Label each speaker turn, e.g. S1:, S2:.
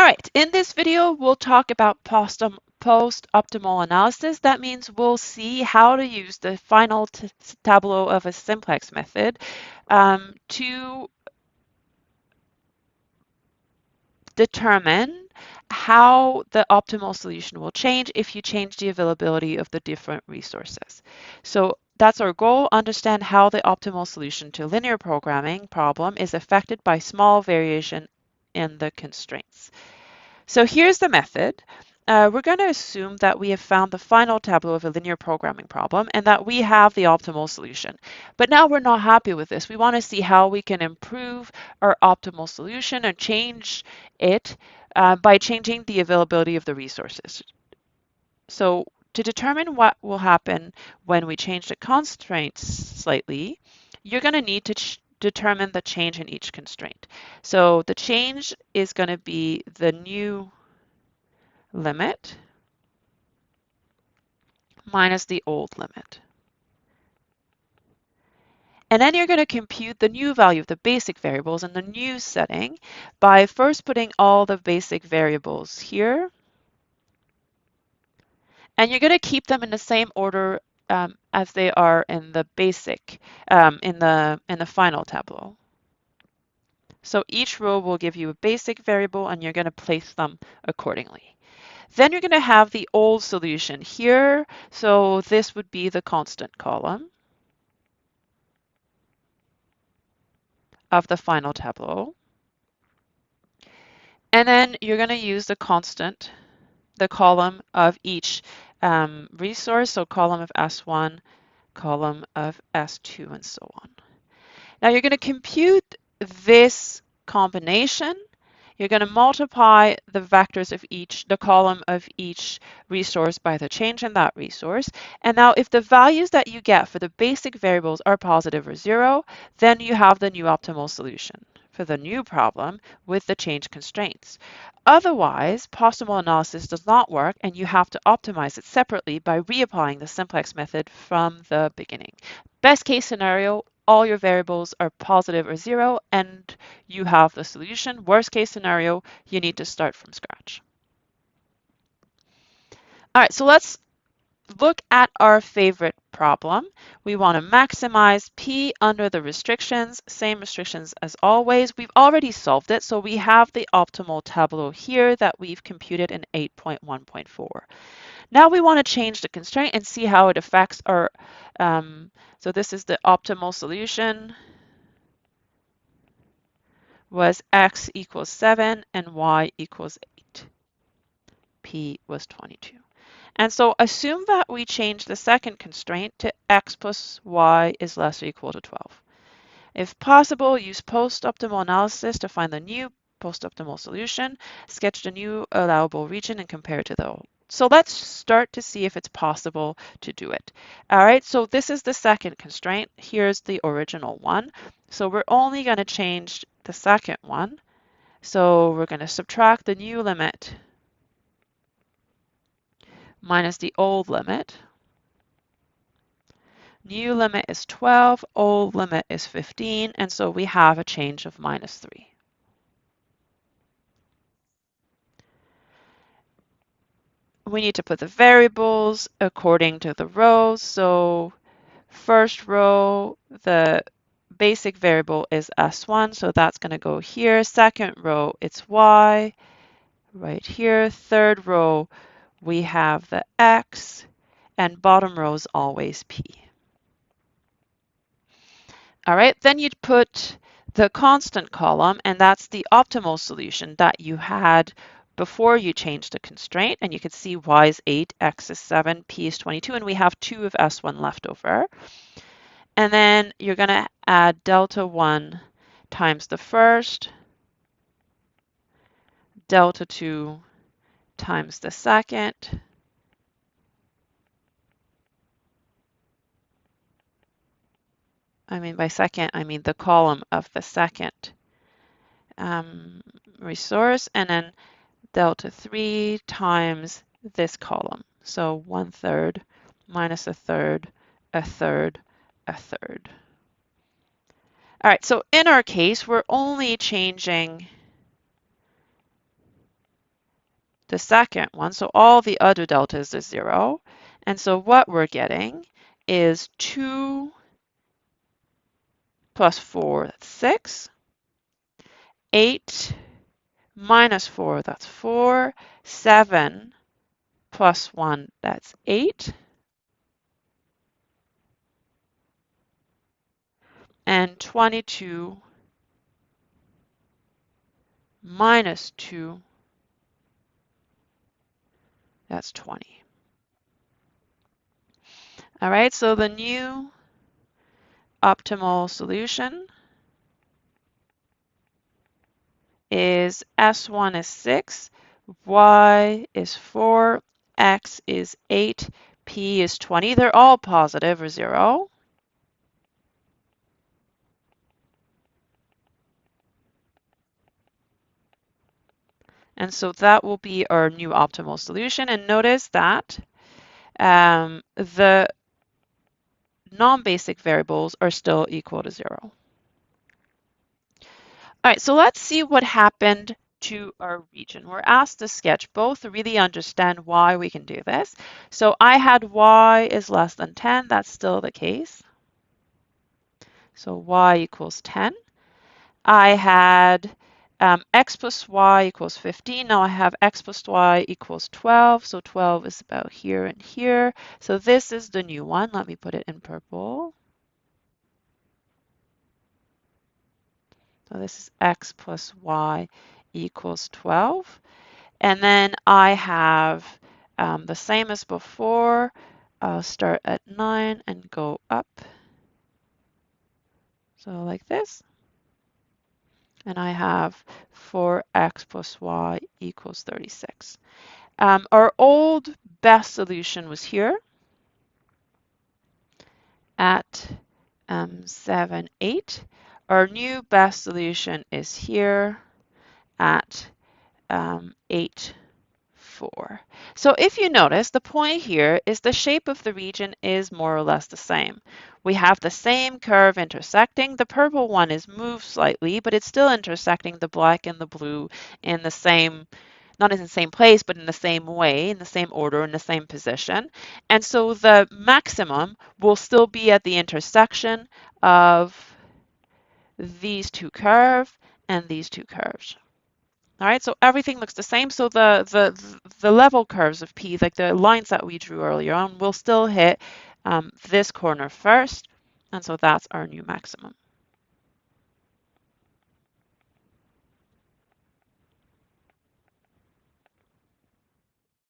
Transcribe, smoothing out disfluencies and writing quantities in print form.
S1: All right, in this video, we'll talk about post-optimal analysis. That means we'll see how to use the final tableau of a simplex method to determine how the optimal solution will change if you change the availability of the different resources. So that's our goal, understand how the optimal solution to linear programming problem is affected by small variation in the constraints. So here's the method. We're going to assume that we have found the final tableau of a linear programming problem and that we have the optimal solution. But now we're not happy with this. We want to see how we can improve our optimal solution and change it by changing the availability of the resources. So to determine what will happen when we change the constraints slightly, you're going to need to determine the change in each constraint. So the change is going to be the new limit minus the old limit. And then you're going to compute the new value of the basic variables in the new setting by first putting all the basic variables here. And you're going to keep them in the same order as they are in the basic, in the final tableau. So each row will give you a basic variable and you're going to place them accordingly. Then you're going to have the old solution here. So this would be the constant column of the final tableau. And then you're going to use the constant, the column of each resource. So column of S1, column of S2, and so on. Now you're going to compute this combination. You're going to multiply the vectors of the column of each resource by the change in that resource. And now if the values that you get for the basic variables are positive or 0, then you have the new optimal solution for the new problem with the change constraints. Otherwise, post-optimal analysis does not work and you have to optimize it separately by reapplying the simplex method from the beginning. Best case scenario, all your variables are positive or 0 and you have the solution. Worst case scenario, you need to start from scratch. All right, so let's look at our favorite problem. We want to maximize P under the restrictions, same restrictions as always. We've already solved it, so we have the optimal tableau here that we've computed in 8.1.4. Now we want to change the constraint and see how it affects our, so this is the optimal solution, was x equals 7 and y equals 8. P was 22. And so assume that we change the second constraint to x plus y is less or equal to 12. If possible, use post-optimal analysis to find the new post-optimal solution, sketch the new allowable region, and compare it to the old. So let's start to see if it's possible to do it. All right, so this is the second constraint. Here's the original one. So we're only going to change the second one. So we're going to subtract the new limit minus the old limit. New limit is 12, old limit is 15, and so we have a change of minus 3. We need to put the variables according to the rows. So first row, the basic variable is S1, so that's going to go here. Second row, it's Y right here. Third row, we have the X, and bottom row is always P. All right, then you'd put the constant column, and that's the optimal solution that you had before you changed the constraint. And you can see y is 8, x is 7, p is 22, and we have 2 of S1 left over. And then you're going to add delta 1 times the first, delta 2 times the second, by second, I mean the column of the second resource, and then delta 3 times this column. So 1/3 minus 1/3, 1/3, 1/3. All right, so in our case, we're only changing the second one. So all the other deltas is 0. And so what we're getting is 2 plus 4, that's 6. 8 minus 4, that's 4. 7 plus 1, that's 8. And 22 minus 2, that's 20. All right, so the new optimal solution is S1 is 6, Y is 4, X is 8, P is 20. They're all positive or 0. And so that will be our new optimal solution. And notice that the non-basic variables are still equal to 0. All right, so let's see what happened to our region. We're asked to sketch both to really understand why we can do this. So I had y is less than 10. That's still the case. So y equals 10. I had x plus y equals 15. Now I have x plus y equals 12. So 12 is about here and here. So this is the new one. Let me put it in purple. So this is x plus y equals 12. And then I have the same as before. I'll start at 9 and go up. So like this. And I have 4x plus y equals 36. Our old best solution was here at 7, 8. Our new best solution is here at 8, 4. So if you notice, the point here is the shape of the region is more or less the same. We have the same curve intersecting. The purple one is moved slightly, but it's still intersecting the black and the blue in the same, not in the same place, but in the same way, in the same order, in the same position. And so the maximum will still be at the intersection of these two curves and these two curves. All right, so everything looks the same. So the level curves of P, like the lines that we drew earlier on, will still hit this corner first. And so that's our new maximum.